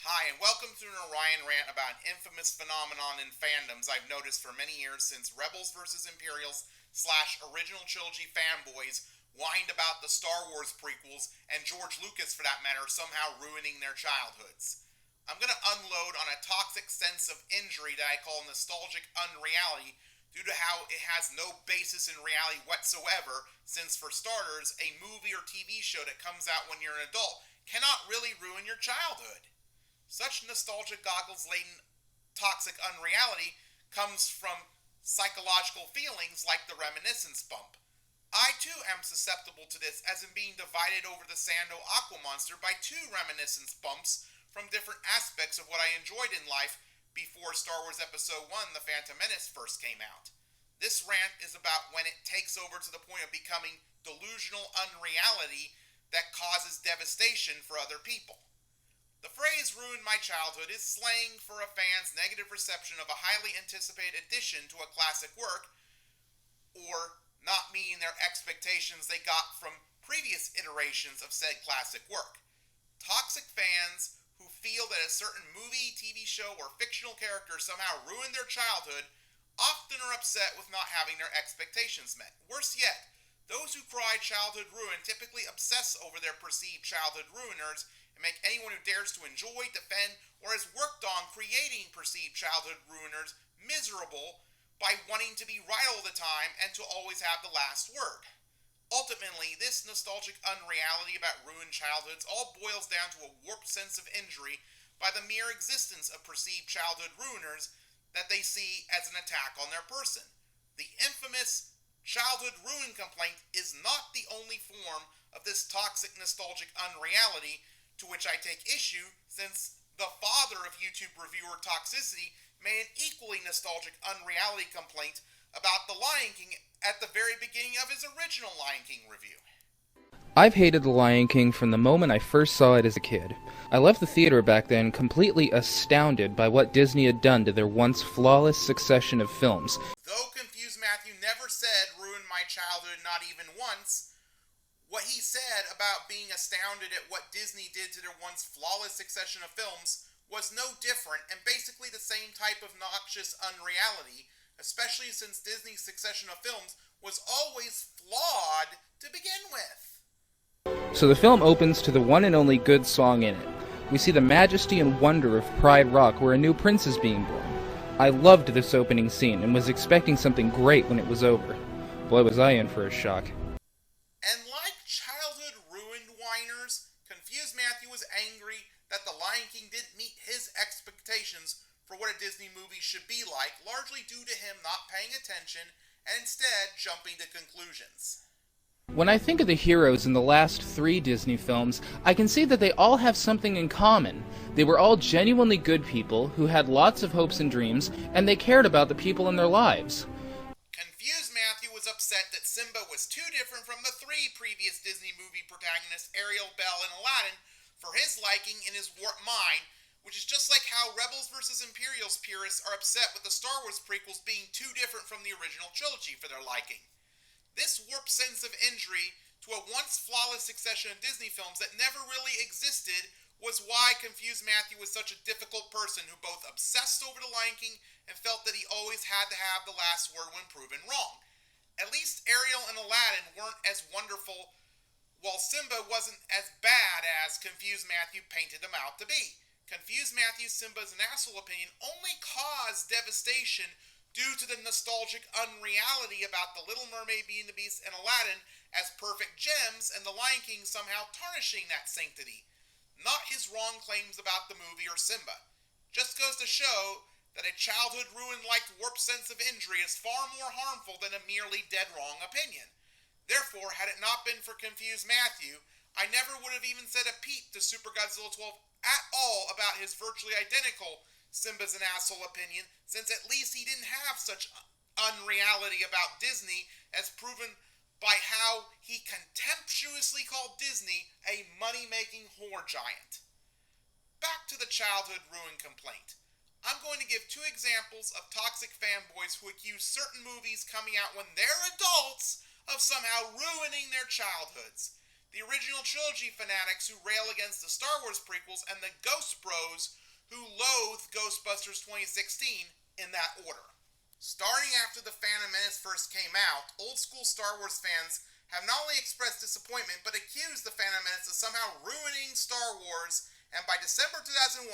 Hi, and welcome to an Orion rant about an infamous phenomenon in fandoms I've noticed for many years since Rebels vs. Imperials / original trilogy fanboys whined about the Star Wars prequels and George Lucas, for that matter, somehow ruining their childhoods. I'm going to unload on a toxic sense of injury that I call nostalgic unreality due to how it has no basis in reality whatsoever, since, for starters, a movie or TV show that comes out when you're an adult cannot really ruin your childhood. Such nostalgia goggles laden toxic unreality comes from psychological feelings like the reminiscence bump. I too am susceptible to this, as in being divided over the Sando Aqua Monster by two reminiscence bumps from different aspects of what I enjoyed in life before Star Wars Episode 1 The Phantom Menace first came out. This rant is about when it takes over to the point of becoming delusional unreality that causes devastation for other people. The phrase ruined my childhood is slang for a fan's negative reception of a highly anticipated addition to a classic work, or not meeting their expectations they got from previous iterations of said classic work. Toxic fans who feel that a certain movie, TV show, or fictional character somehow ruined their childhood often are upset with not having their expectations met. Worse yet, those who cry childhood ruin typically obsess over their perceived childhood ruiners and make anyone who dares to enjoy, defend, or has worked on creating perceived childhood ruiners miserable by wanting to be right all the time and to always have the last word. Ultimately, this nostalgic unreality about ruined childhoods all boils down to a warped sense of injury by the mere existence of perceived childhood ruiners that they see as an attack on their person. The infamous childhood ruin complaint is not the only form of this toxic nostalgic unreality to which I take issue, since the father of YouTube reviewer toxicity made an equally nostalgic unreality complaint about The Lion King at the very beginning of his original Lion King review. I've hated The Lion King from the moment I first saw it as a kid. I left the theater back then completely astounded by what Disney had done to their once flawless succession of films. Though Confused Matthew never said ruined my childhood not even once, what he said about being astounded at what Disney did to their once flawless succession of films was no different and basically the same type of noxious unreality, especially since Disney's succession of films was always flawed to begin with. So the film opens to the one and only good song in it. We see the majesty and wonder of Pride Rock, where a new prince is being born. I loved this opening scene and was expecting something great when it was over. Boy, was I in for a shock. And like childhood ruined whiners, Confused Matthew was angry that The Lion King didn't meet his expectations for what a Disney movie should be like, largely due to him not paying attention and instead jumping to conclusions. When I think of the heroes in the last 3 Disney films, I can see that they all have something in common. They were all genuinely good people who had lots of hopes and dreams, and they cared about the people in their lives. Confused Matthew was upset that Simba was too different from the 3 previous Disney movie protagonists, Ariel, Belle, and Aladdin, for his liking in his warped mind, which is just like how Rebels vs. Imperials purists are upset with the Star Wars prequels being too different from the original trilogy for their liking. This warped sense of injury to a once flawless succession of Disney films that never really existed was why Confused Matthew was such a difficult person who both obsessed over The Lion King and felt that he always had to have the last word when proven wrong. At least Ariel and Aladdin weren't as wonderful, while Simba wasn't as bad as Confused Matthew painted him out to be. Confused Matthew's Simba's an asshole opinion only caused devastation due to the nostalgic unreality about The Little Mermaid, Beauty and the Beast, and Aladdin as perfect gems, and The Lion King somehow tarnishing that sanctity. Not his wrong claims about the movie or Simba. Just goes to show that a childhood ruined-like warped sense of injury is far more harmful than a merely dead-wrong opinion. Therefore, had it not been for Confused Matthew, I never would have even said a peep to Super Godzilla 12 at all about his virtually identical Simba's an asshole opinion, since at least he didn't have such unreality about Disney as proven by how he contemptuously called Disney a money-making whore giant. Back to the childhood ruin complaint. I'm going to give 2 examples of toxic fanboys who accuse certain movies coming out when they're adults of somehow ruining their childhoods. the original trilogy fanatics who rail against the Star Wars prequels, and the Ghost Bros who loathe Ghostbusters 2016, in that order. Starting after The Phantom Menace first came out, old school Star Wars fans have not only expressed disappointment, but accused The Phantom Menace of somehow ruining Star Wars, and by December 2001,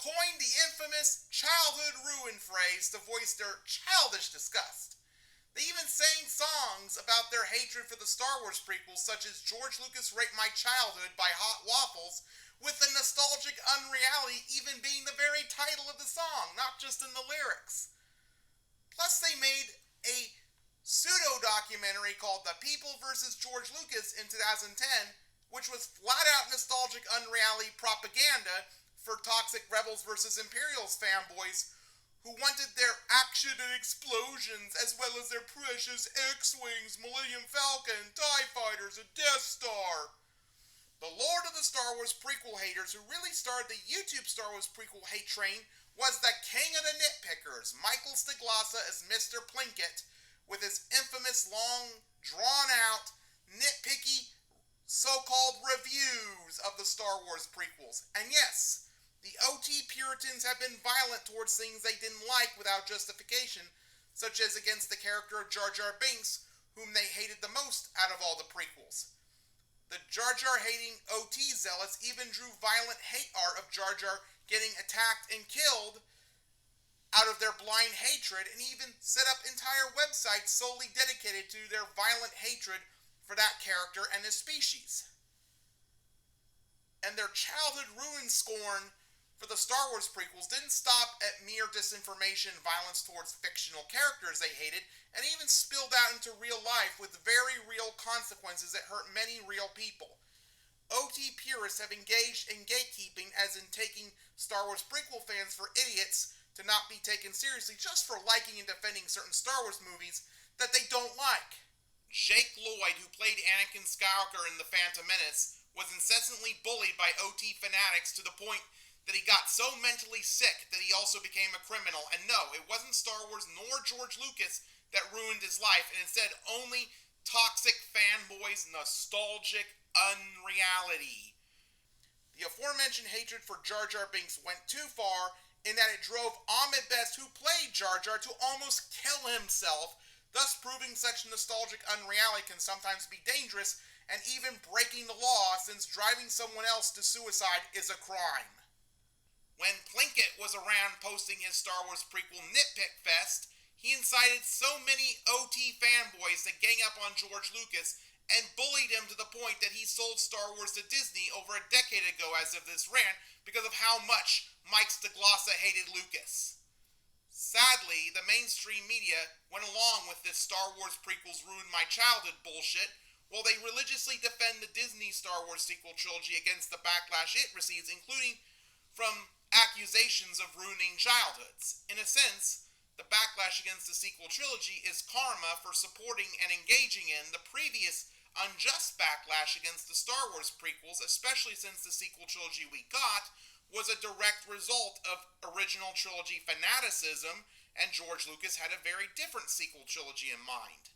coined the infamous childhood ruin phrase to voice their childish disgust. They even sang songs about their hatred for the Star Wars prequels, such as George Lucas Raped My Childhood by Hot Waffles, with the nostalgic Unreality even being the very title of the song, not just in the lyrics. Plus, they made a pseudo-documentary called The People vs. George Lucas in 2010, which was flat-out nostalgic Unreality propaganda for toxic Rebels vs. Imperials fanboys who wanted their action and explosions, as well as their precious X-Wings, Millennium Falcon, TIE Fighters, and Death Star. The Lord of the Star Wars prequel haters who really started the YouTube Star Wars prequel hate train was the king of the nitpickers, Michael Stiglasa as Mr. Plinkett, with his infamous long, drawn-out, nitpicky, so-called reviews of the Star Wars prequels. And yes, the OT Puritans have been violent towards things they didn't like without justification, such as against the character of Jar Jar Binks, whom they hated the most out of all the prequels. The Jar Jar hating OT zealots even drew violent hate art of Jar Jar getting attacked and killed out of their blind hatred, and even set up entire websites solely dedicated to their violent hatred for that character and his species. And their childhood ruin scorn for the Star Wars prequels didn't stop at mere disinformation and violence towards fictional characters they hated, and even spilled out into real life with very real consequences that hurt many real people. OT purists have engaged in gatekeeping, as in taking Star Wars prequel fans for idiots to not be taken seriously just for liking and defending certain Star Wars movies that they don't like. Jake Lloyd, who played Anakin Skywalker in The Phantom Menace, was incessantly bullied by OT fanatics to the point that he got so mentally sick that he also became a criminal. And no, it wasn't Star Wars nor George Lucas that ruined his life, and instead only toxic fanboys' nostalgic Unreality. The aforementioned hatred for Jar Jar Binks went too far in that it drove Ahmed Best, who played Jar Jar, to almost kill himself, thus proving such nostalgic Unreality can sometimes be dangerous and even breaking the law, since driving someone else to suicide is a crime. When Plinkett was around posting his Star Wars prequel nitpick fest, he incited so many OT fanboys to gang up on George Lucas and bullied him to the point that he sold Star Wars to Disney over a decade ago as of this rant because of how much Mike Stiglasa hated Lucas. Sadly, the mainstream media went along with this Star Wars prequels ruined my childhood bullshit, while they religiously defend the Disney Star Wars sequel trilogy against the backlash it receives, including from accusations of ruining childhoods. In a sense, the backlash against the sequel trilogy is karma for supporting and engaging in the previous unjust backlash against the Star Wars prequels, especially since the sequel trilogy we got was a direct result of original trilogy fanaticism, and George Lucas had a very different sequel trilogy in mind.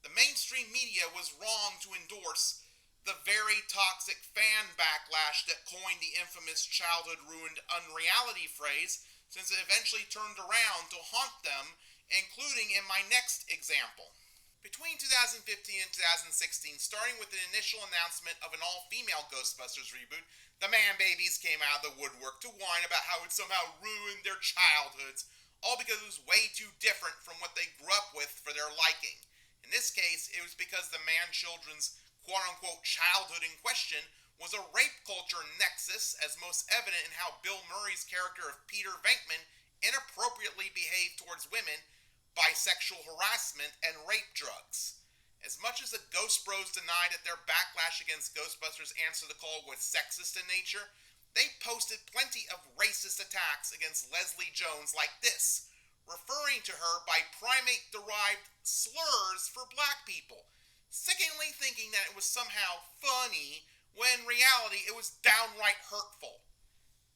The mainstream media was wrong to endorse the very toxic fan backlash that coined the infamous childhood ruined Unreality phrase, since it eventually turned around to haunt them, including in my next example. Between 2015 and 2016, starting with the initial announcement of an all-female Ghostbusters reboot, the man-babies came out of the woodwork to whine about how it somehow ruined their childhoods, all because it was way too different from what they grew up with for their liking. In this case, it was because the man-children's quote-unquote childhood in question was a rape culture nexus, as most evident in how Bill Murray's character of Peter Venkman inappropriately behaved towards women, bisexual harassment, and rape drugs. As much as the Ghost Bros denied that their backlash against Ghostbusters Answer the Call was sexist in nature, they posted plenty of racist attacks against Leslie Jones like this, referring to her by primate-derived slurs for black people, sickeningly thinking that it was somehow funny, when in reality it was downright hurtful.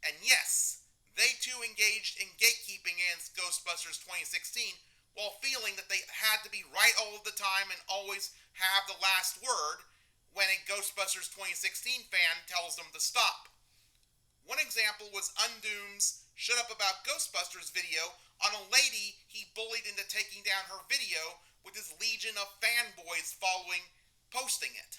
And yes, they too engaged in gatekeeping against Ghostbusters 2016, while feeling that they had to be right all of the time and always have the last word, when a Ghostbusters 2016 fan tells them to stop. One example was Undoom's Shut Up About Ghostbusters video on a lady he bullied into taking down her video with his legion of fanboys following posting it.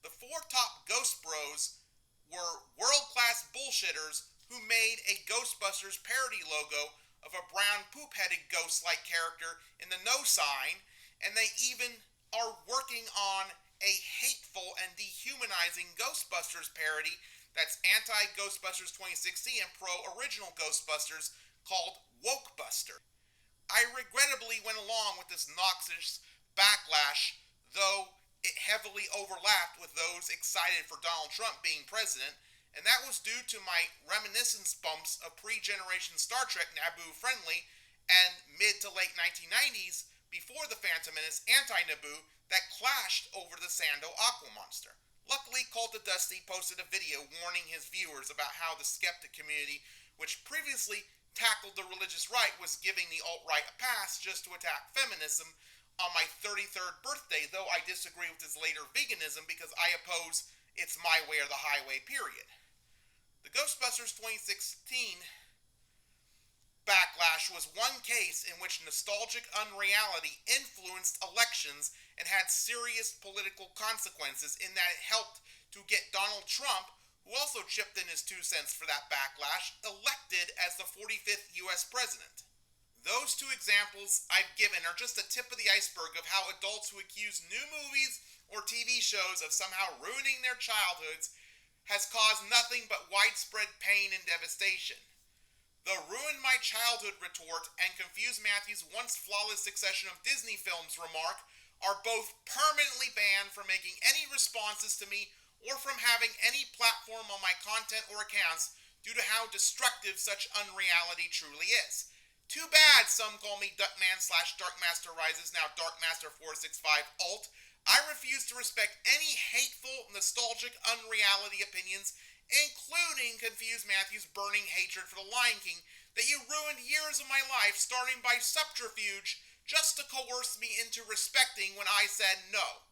The four top Ghost Bros were world-class bullshitters who made a Ghostbusters parody logo of a brown poop-headed ghost-like character in the no sign, and they even are working on a hateful and dehumanizing Ghostbusters parody that's anti-Ghostbusters 2016 and pro-original Ghostbusters called Wokebuster. I regrettably went along with this noxious backlash, though it heavily overlapped with those excited for Donald Trump being president, and that was due to my reminiscence bumps of pre-generation Star Trek Naboo friendly and mid to late 1990s, before the Phantom Menace anti-Naboo, that clashed over the Sando Aqua Monster. Luckily, Cult of Dusty posted a video warning his viewers about how the skeptic community, which previously tackled the religious right, was giving the alt-right a pass just to attack feminism on my 33rd birthday, though I disagree with his later veganism because I oppose it's my way or the highway, period. The Ghostbusters 2016 backlash was one case in which nostalgic unreality influenced elections and had serious political consequences in that it helped to get Donald Trump, who also chipped in his 2 cents for that backlash, elected as the 45th U.S. president. Those two examples I've given are just the tip of the iceberg of how adults who accuse new movies or TV shows of somehow ruining their childhoods has caused nothing but widespread pain and devastation. The ruin my childhood retort and confuse Matthew's once flawless succession of Disney films remark are both permanently banned from making any responses to me or from having any platform on my content or accounts due to how destructive such unreality truly is. Too bad some call me Duckman/Darkmaster Rises, now Darkmaster465 Alt. I refuse to respect any hateful, nostalgic, unreality opinions, including confused Matthew's burning hatred for the Lion King that you ruined years of my life, starting by subterfuge, just to coerce me into respecting when I said no.